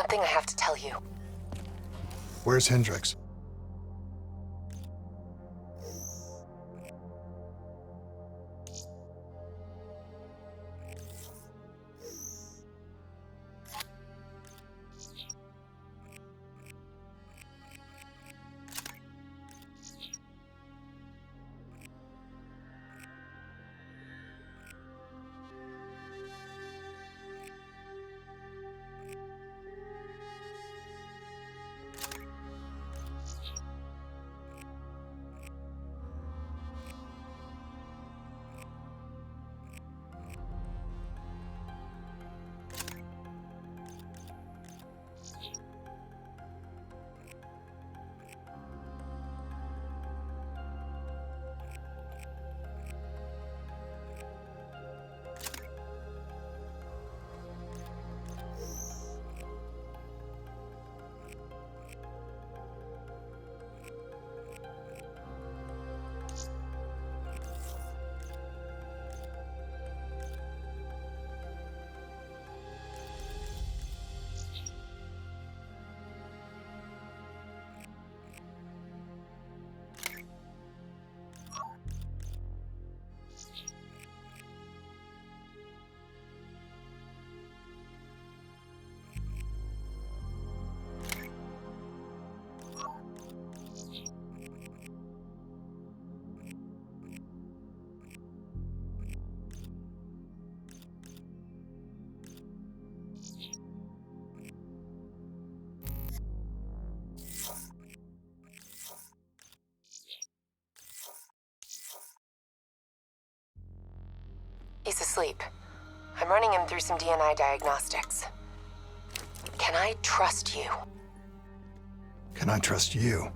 something I have to tell you. Where's Hendricks? He's asleep. I'm running him through some DNI diagnostics. Can I trust you? Can I trust you?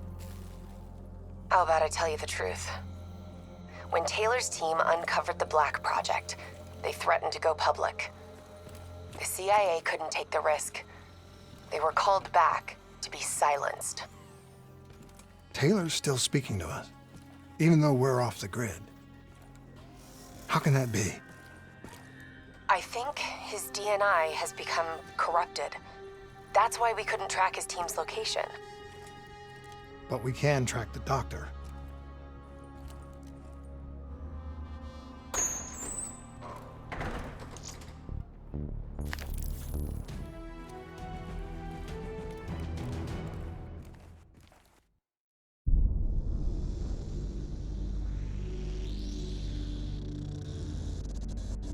How about I tell you the truth? When Taylor's team uncovered the Black Project, they threatened to go public. The CIA couldn't take the risk. They were called back to be silenced. Taylor's still speaking to us, even though we're off the grid. How can that be? I think his DNI has become corrupted. That's why we couldn't track his team's location. But we can track the doctor.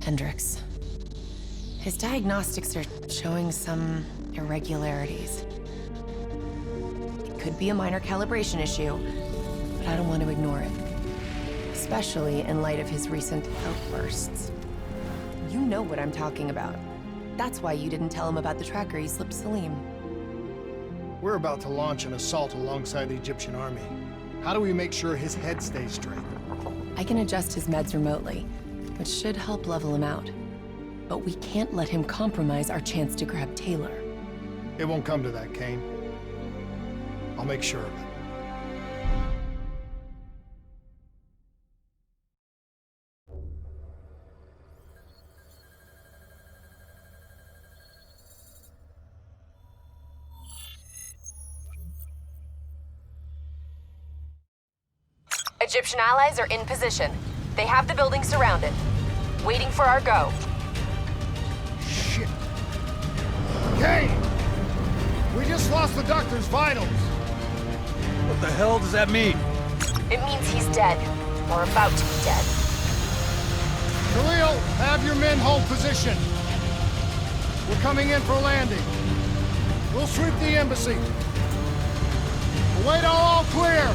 Hendricks. His diagnostics are showing some irregularities. It could be a minor calibration issue, but I don't want to ignore it. Especially in light of his recent outbursts. You know what I'm talking about. That's why you didn't tell him about the tracker you slipped Salim. We're about to launch an assault alongside the Egyptian army. How do we make sure his head stays straight? I can adjust his meds remotely, which should help level him out. But we can't let him compromise our chance to grab Taylor. It won't come to that, Kane. I'll make sure of it. Egyptian allies are in position. They have the building surrounded, waiting for our go. Shit. Kane! We just lost the doctor's vitals. What the hell does that mean? It means he's dead, or about to be dead. Khalil, have your men hold position. We're coming in for landing. We'll sweep the embassy. Await all clear.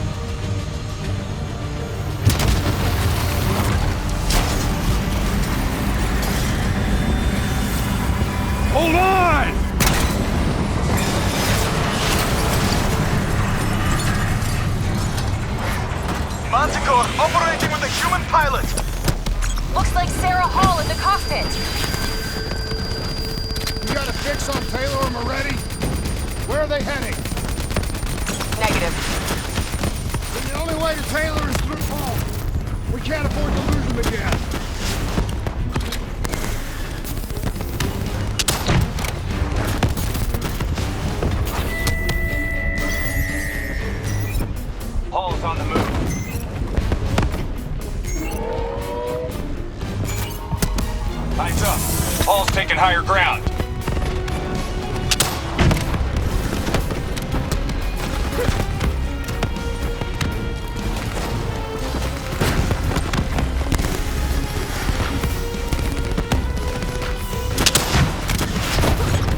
Hold on! Manticore operating with a human pilot! Looks like Sarah Hall in the cockpit. You got a fix on Taylor and Moretti? Where are they heading? Negative. Then the only way to Taylor is through Hall. We can't afford to lose them again. higher ground.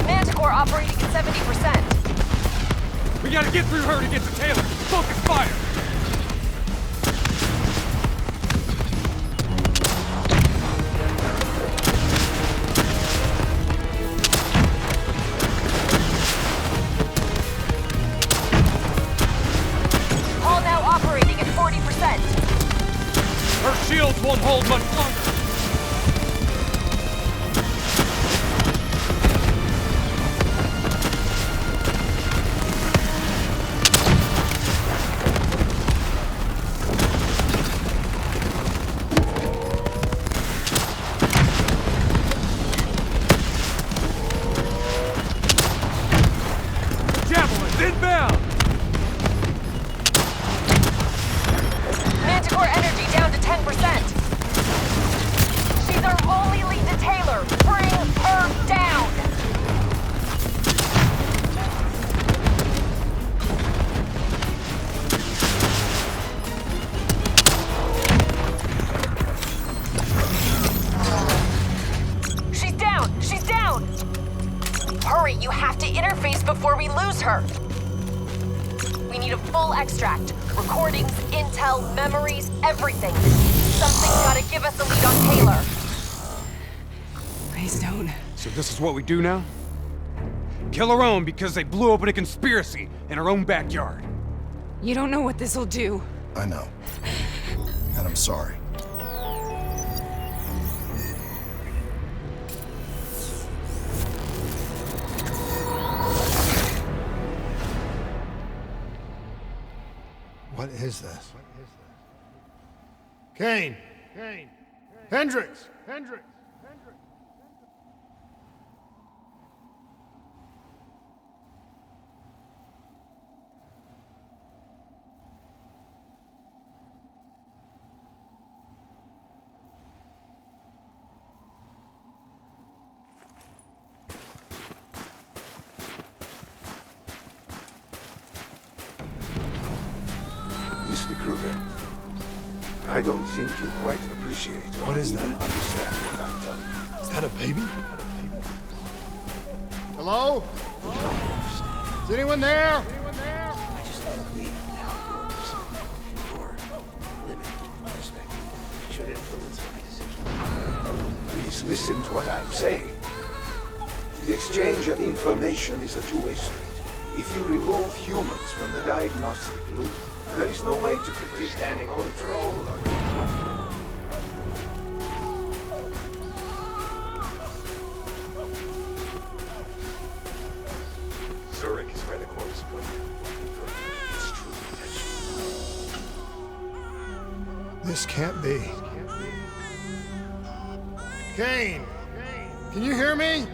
Manticore operating at 70%. We gotta get through her to get to Taylor. Focus fire! All now operating at 40%. Her shields won't hold much longer. Javelins inbound! Manticore energy down to 10%. She's our only lead to Taylor. Bring her down. She's down. She's down. Hurry, you have to interface before we lose her. We need a full extract. Recordings, intel, memories, everything. Something's gotta give us a lead on Taylor. Please don't. So this is what we do now? Kill our own because they blew open a conspiracy in our own backyard. You don't know what this'll do. I know. And I'm sorry. What is this? Kane! Kane! Hendricks! Hendricks! Mr. Kruger, I don't think you quite appreciate What is that? understand what I'm telling you. Is that a baby? Hello? Is anyone there? Anyone there? I just want to leave now your limited perspective should influence my decision. Please listen to what I'm saying. The exchange of information is a two-way street. If you remove humans from the diagnostic loop, there is no way to predict any control. Zurich is where the core is put. It's true protection. This can't be. Kane! Can you hear me?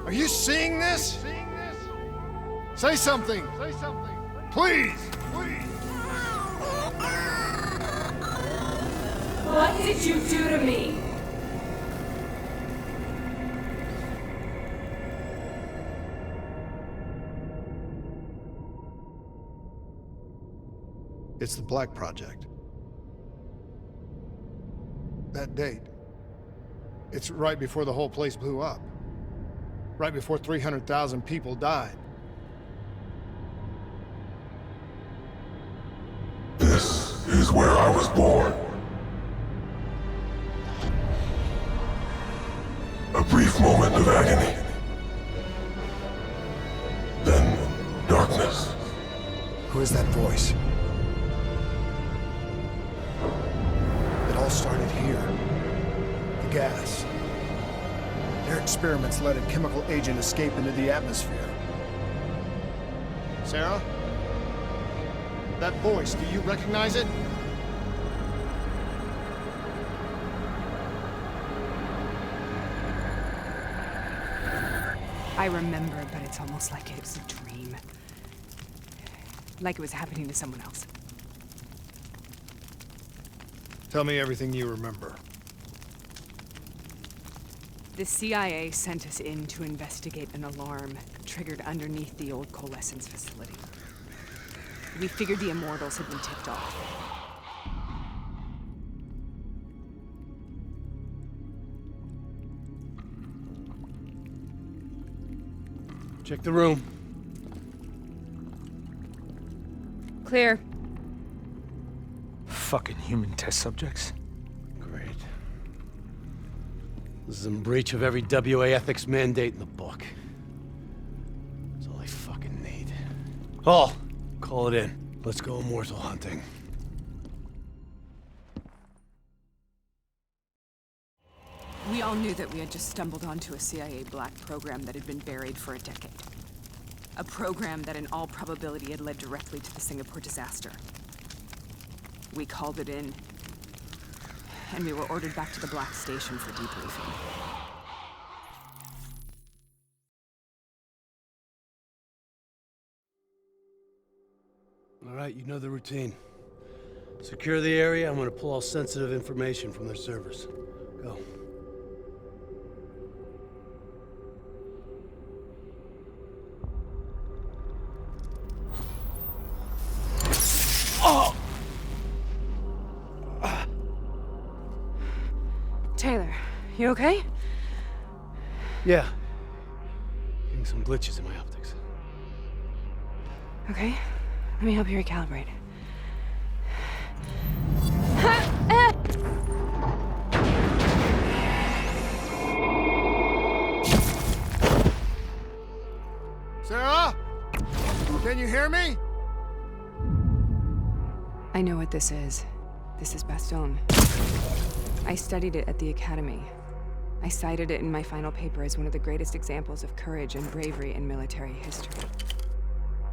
Are you seeing this? Say something! Say something! Please! Please! What did you do to me? It's the Black Project. That date. It's right before the whole place blew up. Right before 300,000 people died. This is where I was born. A brief moment of agony. Then darkness. Who is that voice? It all started here. The gas. Their experiments let a chemical agent escape into the atmosphere. Sarah? That voice, do you recognize it? I remember, but it's almost like it was a dream. Like it was happening to someone else. Tell me everything you remember. The CIA sent us in to investigate an alarm triggered underneath the old coalescence facility. We figured the Immortals had been tipped off. Check the room. Clear. Fucking human test subjects. Great. This is in breach of every WA ethics mandate in the book. That's all I fucking need. Hall, call it in. Let's go immortal hunting. We all knew that we had just stumbled onto a CIA black program that had been buried for a decade. A program that in all probability had led directly to the Singapore disaster. We called it in, and we were ordered back to the Black Station for debriefing. All right, you know the routine. Secure the area. I'm gonna pull all sensitive information from their servers. Go. Taylor, you okay? Yeah. Getting some glitches in my optics. Okay, let me help you recalibrate. Sarah? Can you hear me? I know what this is. This is Bastion. I studied it at the Academy. I cited it in my final paper as one of the greatest examples of courage and bravery in military history.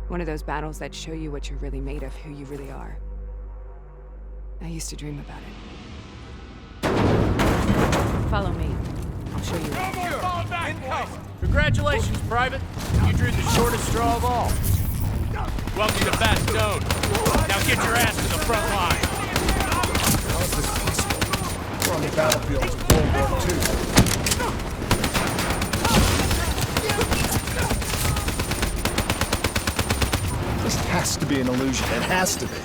One of those battles that show you what you're really made of, who you really are. I used to dream about it. Follow me. I'll show you. Congratulations, Private. You drew the shortest straw of all. Welcome to Bastion. Now get your ass to the front line. How is this possible? We're on the battlefields of World War II. This has to be an illusion. It has to be.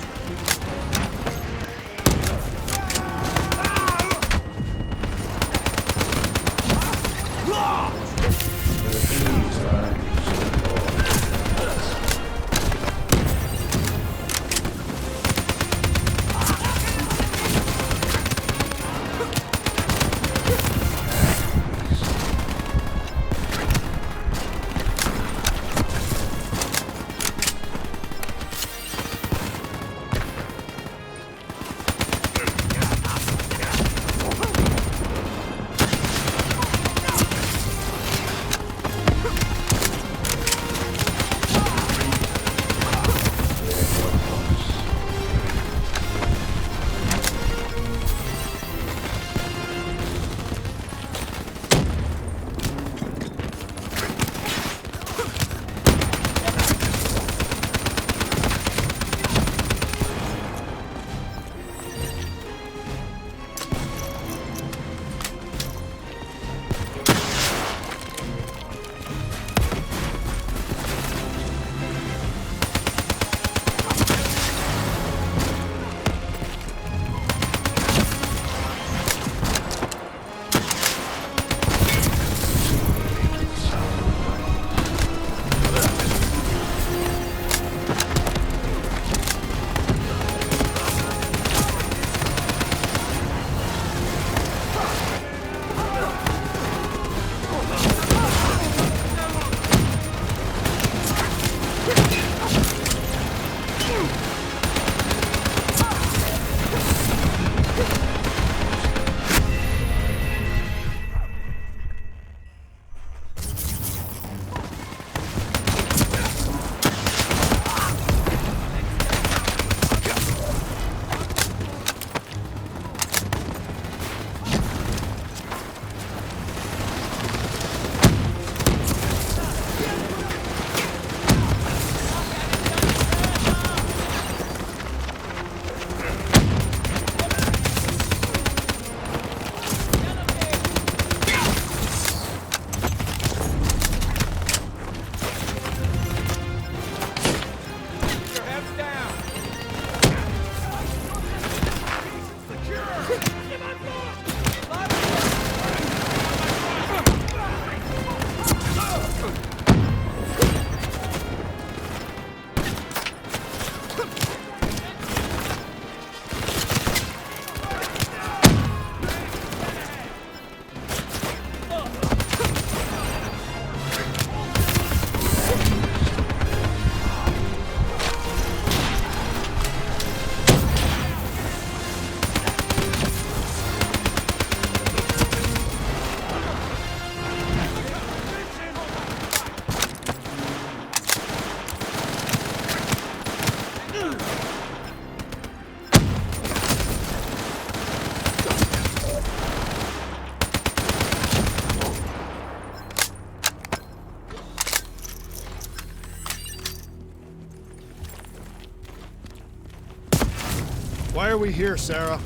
Why are we here, Sarah?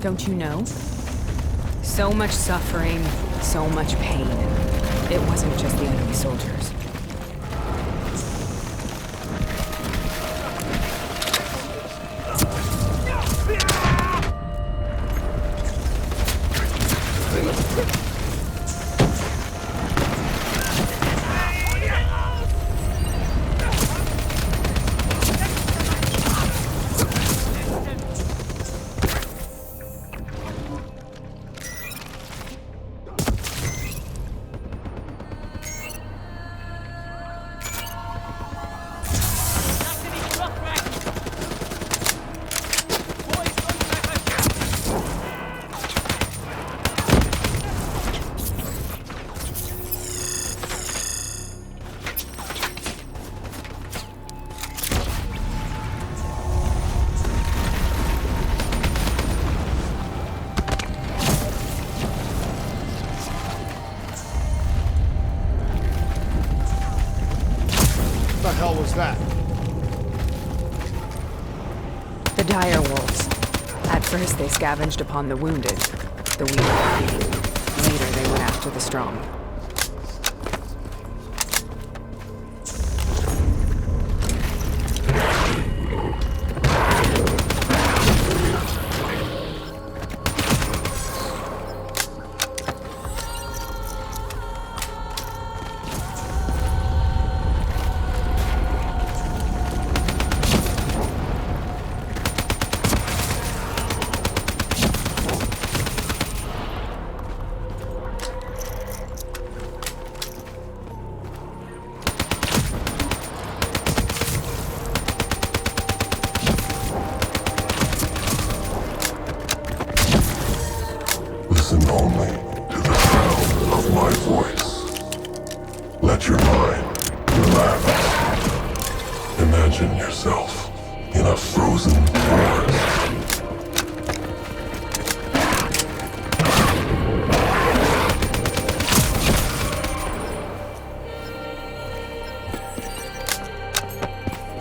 Don't you know? So much suffering, so much pain. It wasn't just the enemy soldiers. What the hell was that? The dire wolves. At first they scavenged upon the wounded, the weak. Later they went after the strong. Listen only to the sound of my voice. Let your mind relax. Imagine yourself in a frozen forest.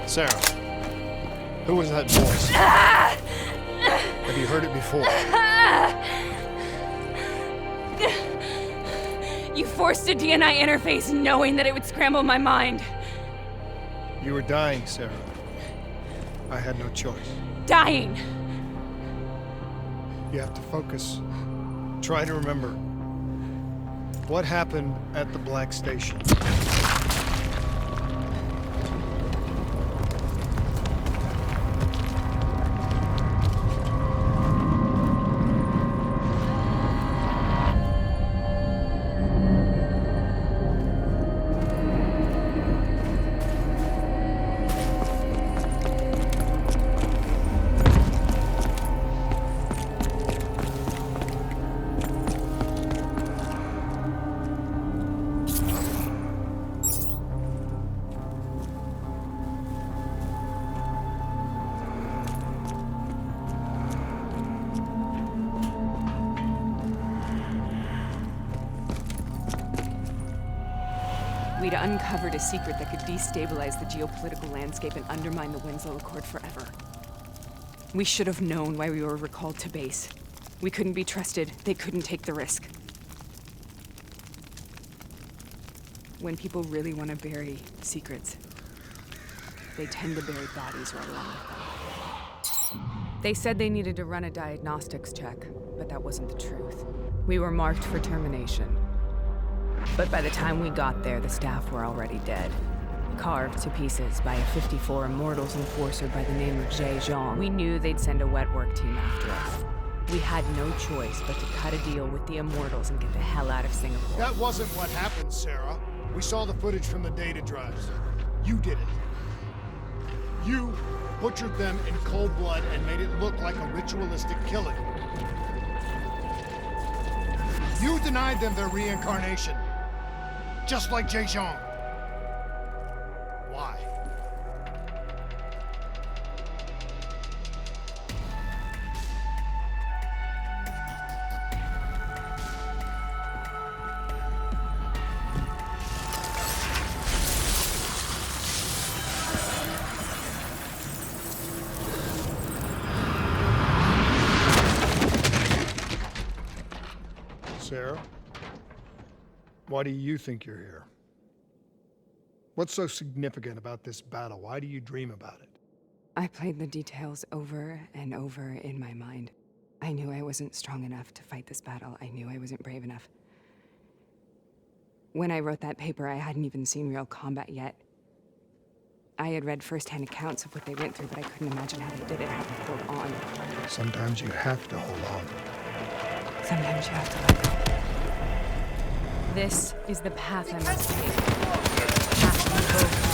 Sarah, who was that voice? Have you heard it before? You forced a DNI interface knowing that it would scramble my mind. You were dying, Sarah. I had no choice. Dying. You have to focus. Try to remember. What happened at the Black Station? We'd uncovered a secret that could destabilize the geopolitical landscape and undermine the Winslow Accord forever. We should have known why we were recalled to base. We couldn't be trusted. They couldn't take the risk. When people really want to bury secrets, they tend to bury bodies right along with them. They said they needed to run a diagnostics check, but that wasn't the truth. We were marked for termination. But by the time we got there, the staff were already dead. Carved to pieces by a 54 Immortals enforcer by the name of Jay Zhang. We knew they'd send a wet work team after us. We had no choice but to cut a deal with the Immortals and get the hell out of Singapore. That wasn't what happened, Sarah. We saw the footage from the data drives. You did it. You butchered them in cold blood and made it look like a ritualistic killing. You denied them their reincarnation. Just like Jay Zhang. Why? Why do you think you're here? What's so significant about this battle? Why do you dream about it? I played the details over and over in my mind. I knew I wasn't strong enough to fight this battle. I knew I wasn't brave enough. When I wrote that paper, I hadn't even seen real combat yet. I had read first-hand accounts of what they went through, but I couldn't imagine how they did it, how they held on. Sometimes you have to hold on. Sometimes you have to let go. This is the path I must take. Path we both.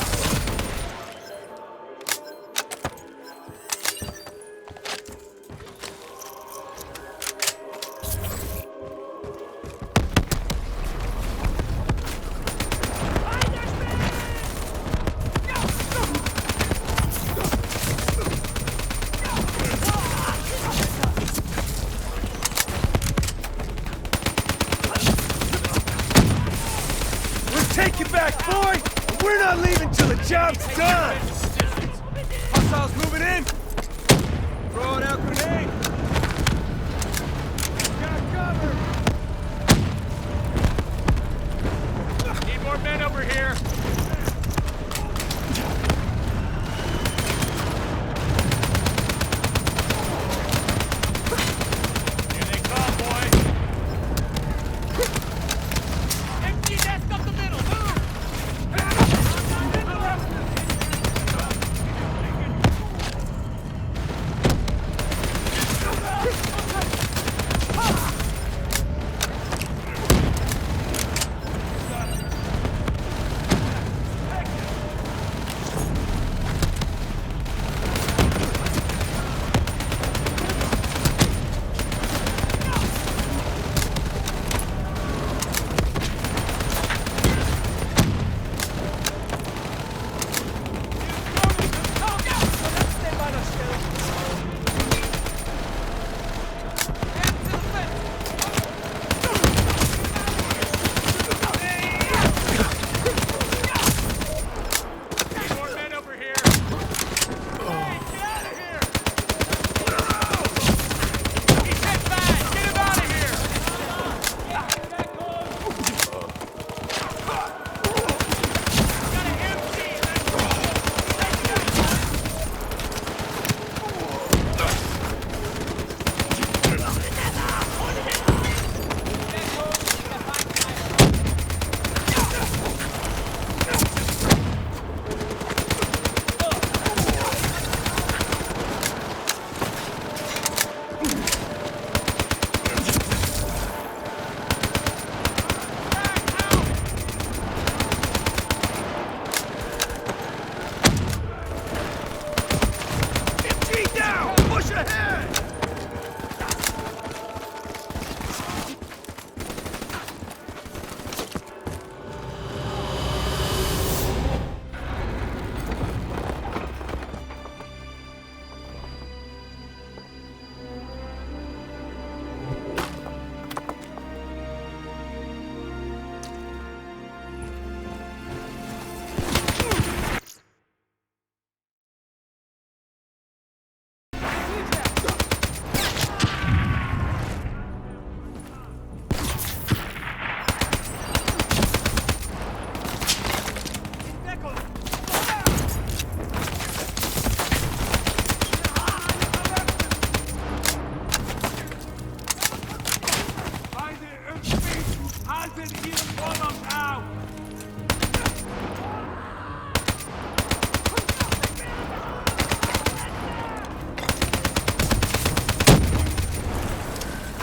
Take it back, boy! We're not leaving till the job's done! Hostiles moving in! Throwing out grenade! Got cover! Need more men over here! Here they come, boy! Empty desk up the middle! Move!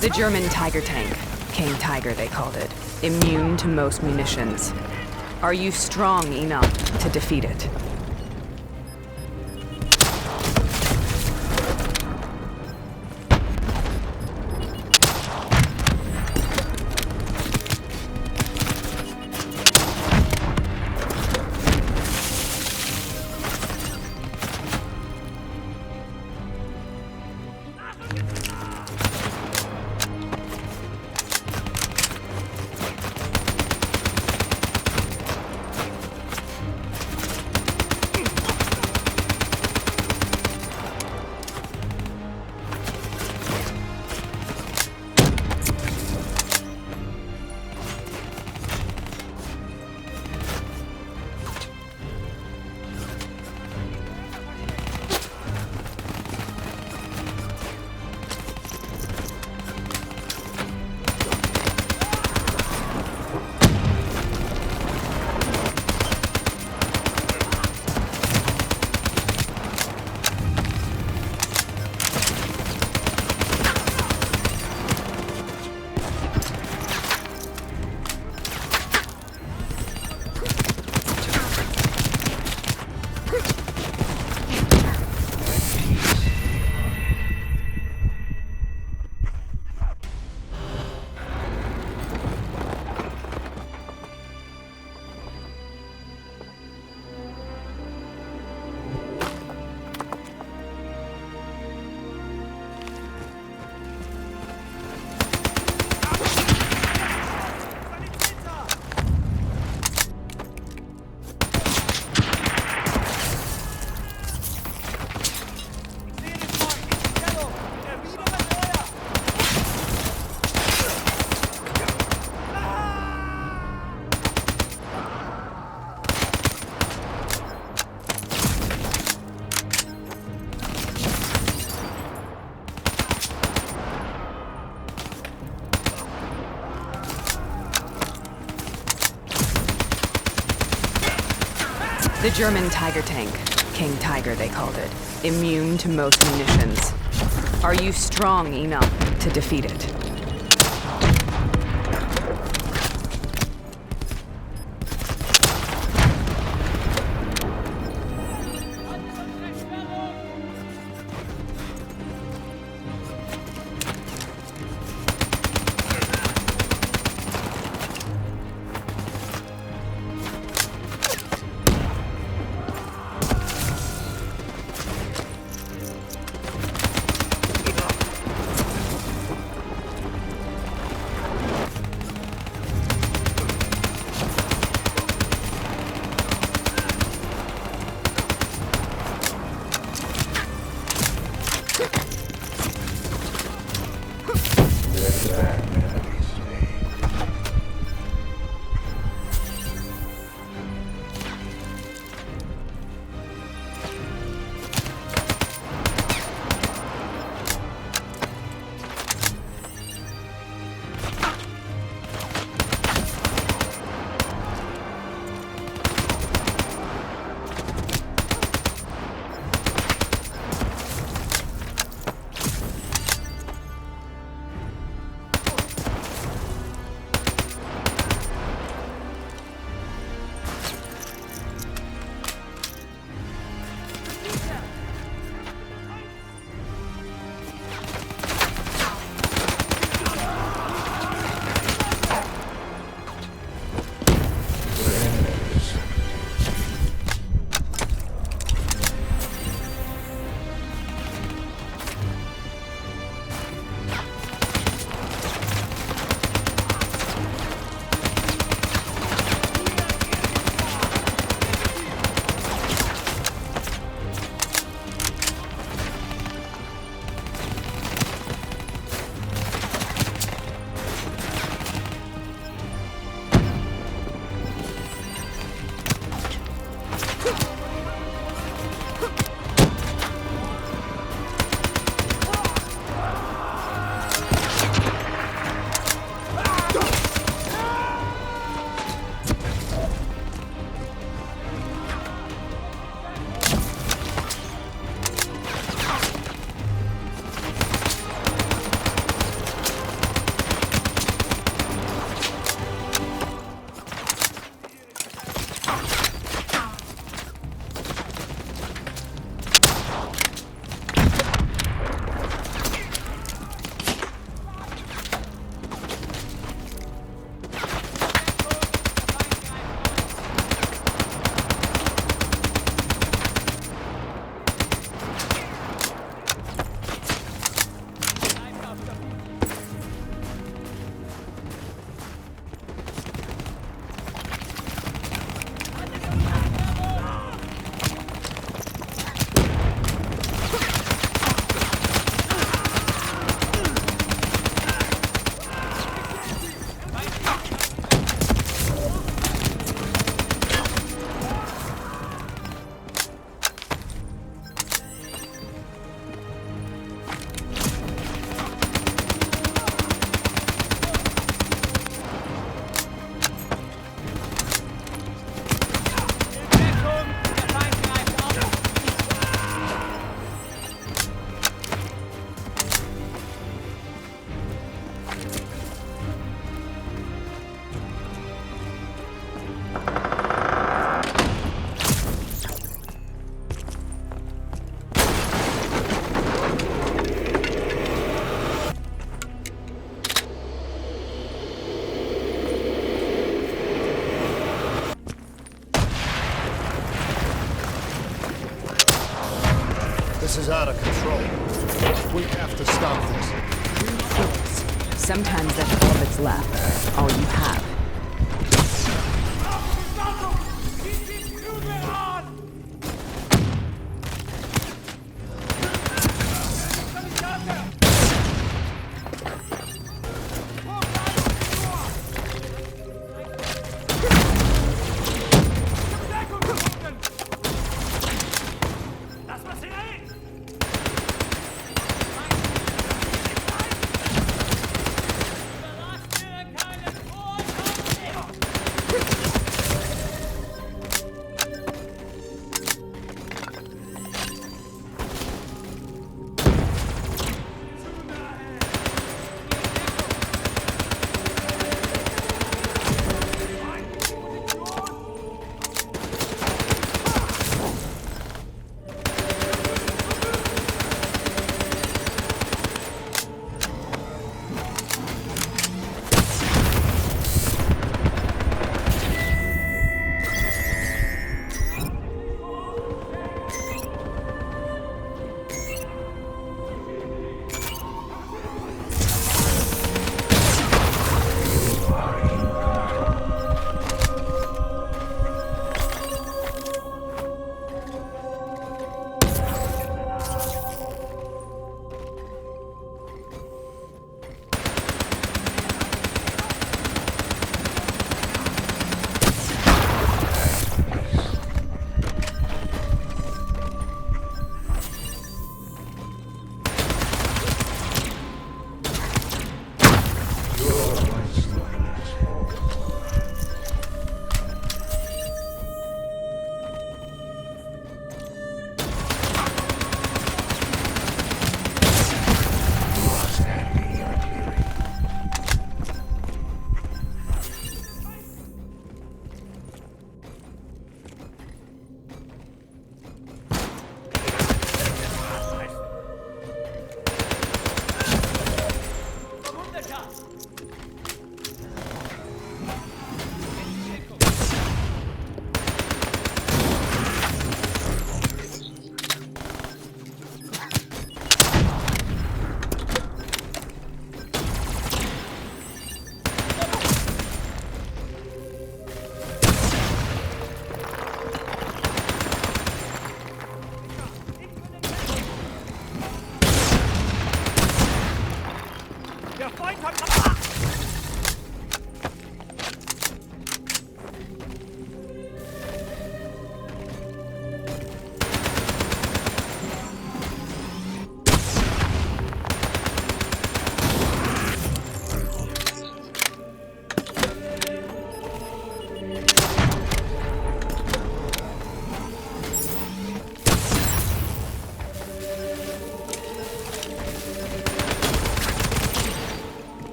The German Tiger tank. King Tiger, they called it. Immune to most munitions. Are you strong enough to defeat it? The German Tiger tank. King Tiger, they called it. Immune to most munitions. Are you strong enough to defeat it? This is out of control. We have to stop this. Sometimes that's all that's left. All you have.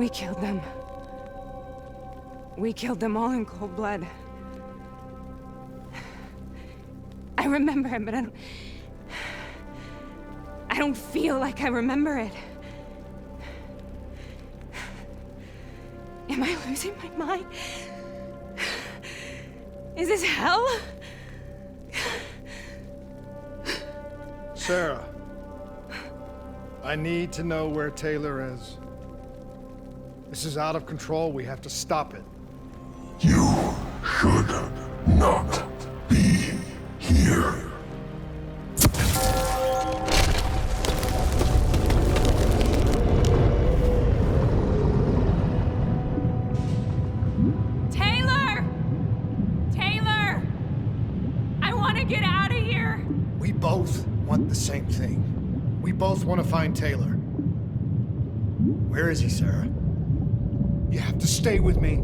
We killed them. We killed them all in cold blood. I remember it, but I don't feel like I remember it. Am I losing my mind? Is this hell? Sarah, I need to know where Taylor is. This is out of control. We have to stop it. You should not be here. Taylor! Taylor! I want to get out of here! We both want the same thing. We both want to find Taylor. Where is he, Sarah? You have to stay with me.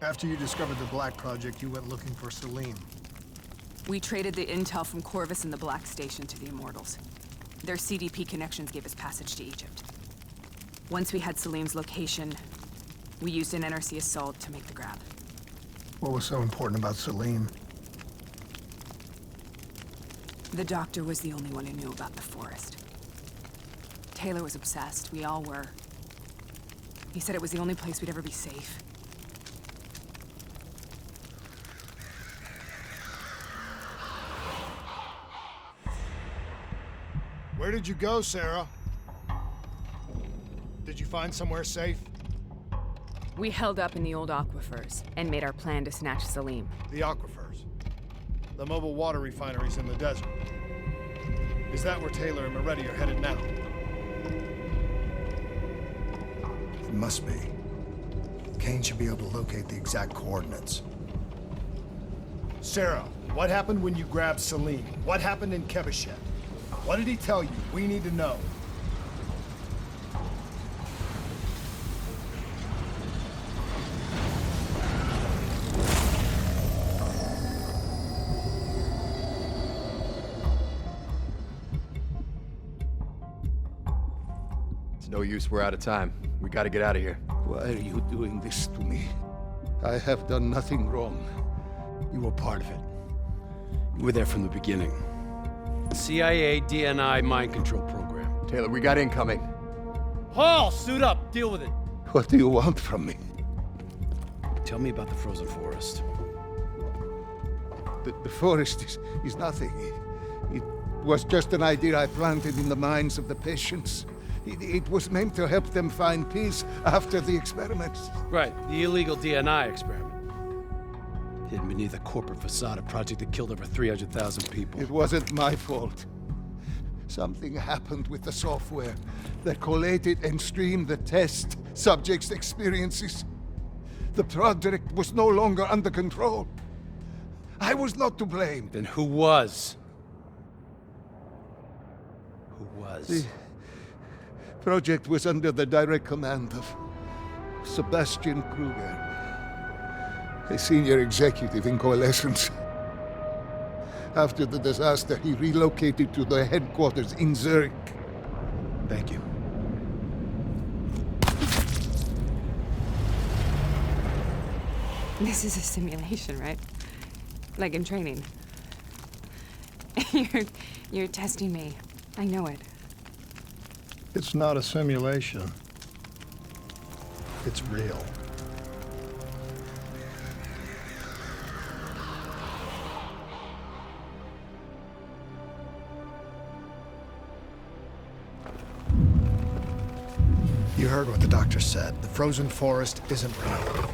After you discovered the Black Project, you went looking for Salim. We traded the intel from Corvus and the Black Station to the Immortals. Their CDP connections gave us passage to Egypt. Once we had Salim's location, we used an NRC assault to make the grab. What was so important about Salim? The doctor was the only one who knew about the forest. Taylor was obsessed. We all were. He said it was the only place we'd ever be safe. Where did you go, Sarah? Did you find somewhere safe? We held up in the old aquifers and made our plan to snatch Salim. The aquifers. The mobile water refineries in the desert. Is that where Taylor and Moretti are headed now? It must be. Kane should be able to locate the exact coordinates. Sarah, what happened when you grabbed Salim? What happened in Kebeshet? What did he tell you? We need to know. It's no use, we're out of time. We gotta get out of here. Why are you doing this to me? I have done nothing wrong. You were part of it. You were there from the beginning. CIA DNI mind control program. Taylor, we got incoming. Hall, suit up. Deal with it. What do you want from me? Tell me about the frozen forest. The forest is nothing. It was just an idea I planted in the minds of the patients. It was meant to help them find peace after the experiments. Right, the illegal DNI experiment. Hidden beneath a corporate facade, a project that killed over 300,000 people. It wasn't my fault. Something happened with the software that collated and streamed the test subjects' experiences. The project was no longer under control. I was not to blame. Then who was? Who was? The project was under the direct command of Sebastian Kruger, a senior executive in Coalescence. After the disaster, he relocated to the headquarters in Zurich. Thank you. This is a simulation, right? Like in training. You're testing me. I know it. It's not a simulation. It's real. You heard what the doctor said. The frozen forest isn't real.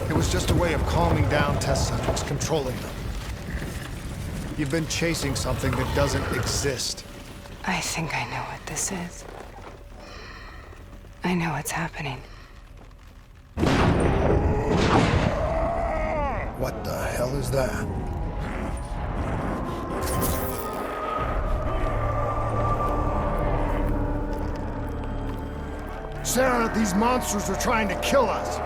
It was just a way of calming down test subjects, controlling them. You've been chasing something that doesn't exist. I think I know what this is. I know what's happening. What the hell is that? Sarah, these monsters are trying to kill us.